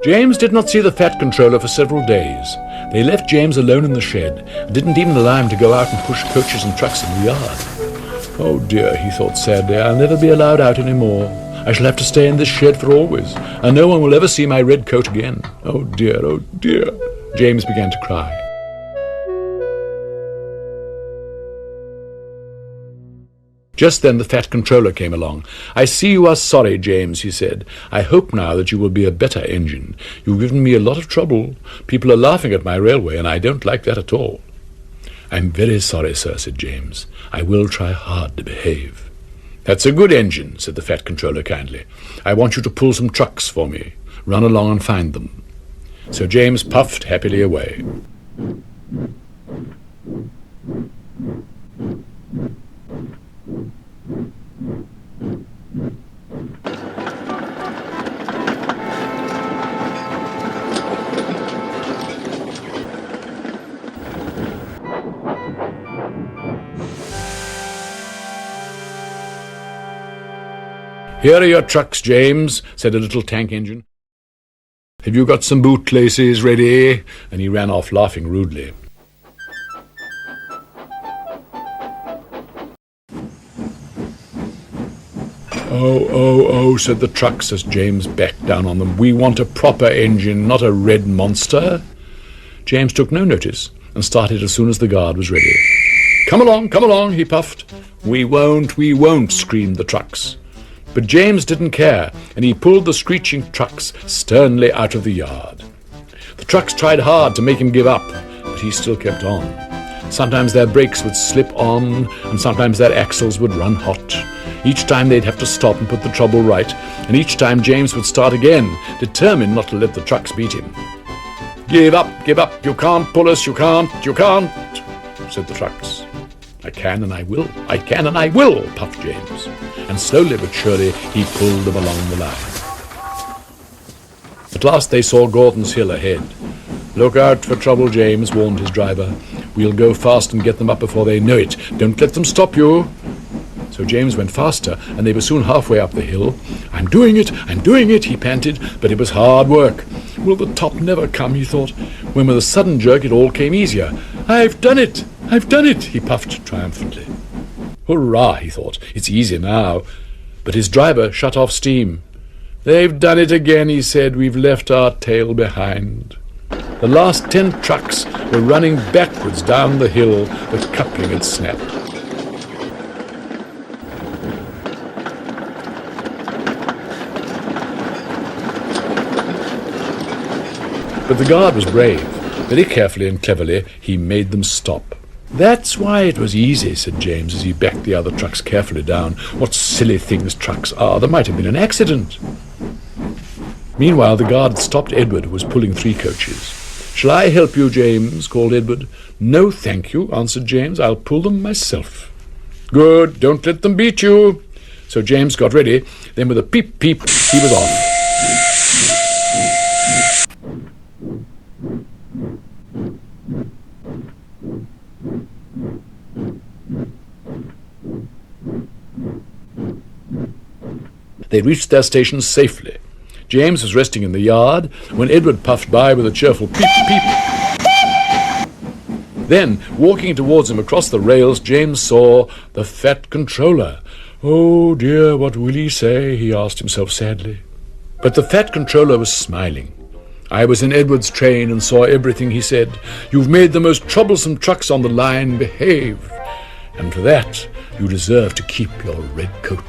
James did not see the Fat Controller for several days. They left James alone in the shed, and didn't even allow him to go out and push coaches and trucks in the yard. Oh dear, he thought sadly, I'll never be allowed out any more. I shall have to stay in this shed for always, and no one will ever see my red coat again. Oh dear, oh dear. James began to cry. Just then the Fat Controller came along. I see you are sorry, James, he said. I hope now that you will be a better engine. You've given me a lot of trouble. People are laughing at my railway, and I don't like that at all. I'm very sorry, sir, said James. I will try hard to behave. That's a good engine, said the Fat Controller kindly. I want you to pull some trucks for me. Run along and find them. So James puffed happily away. Here are your trucks, James, said a little tank engine. Have you got some bootlaces ready? And he ran off laughing rudely. Oh, said the trucks as James backed down on them. We want a proper engine, not a red monster. James took no notice and started as soon as the guard was ready. Come along, he puffed. We won't, screamed the trucks. But James didn't care, and he pulled the screeching trucks sternly out of the yard. The trucks tried hard to make him give up, but he still kept on. Sometimes their brakes would slip on, and sometimes their axles would run hot. Each time they'd have to stop and put the trouble right, and each time James would start again, determined not to let the trucks beat him. Give up, you can't pull us, you can't, said the trucks. I can and I will, puffed James, and slowly but surely he pulled them along the line. At last they saw Gordon's Hill ahead. Look out for trouble, James, warned his driver. We'll go fast and get them up before they know it. Don't let them stop you. So James went faster, and they were soon halfway up the hill. I'm doing it, he panted, but it was hard work. Will the top never come, he thought, when with a sudden jerk it all came easier. I've done it, he puffed triumphantly. Hurrah, he thought, it's easy now. But his driver shut off steam. They've done it again, he said, we've left our tail behind. The last 10 trucks were running backwards down the hill. The coupling had snapped. But the guard was brave. Very carefully and cleverly, he made them stop. That's why it was easy, said James as he backed the other trucks carefully down. What silly things trucks are. There might have been an accident. Meanwhile, the guard had stopped Edward, who was pulling 3 coaches. Shall I help you, James? Called Edward. No, thank you, answered James. I'll pull them myself. Good, don't let them beat you. So James got ready. Then with a peep, he was off. They reached their station safely. James was resting in the yard when Edward puffed by with a cheerful peep, peep. Then, walking towards him across the rails, James saw the Fat Controller. Oh dear, what will he say? He asked himself sadly. But the Fat Controller was smiling. I was in Edward's train and saw everything, he said. You've made the most troublesome trucks on the line behave. And for that, you deserve to keep your red coat.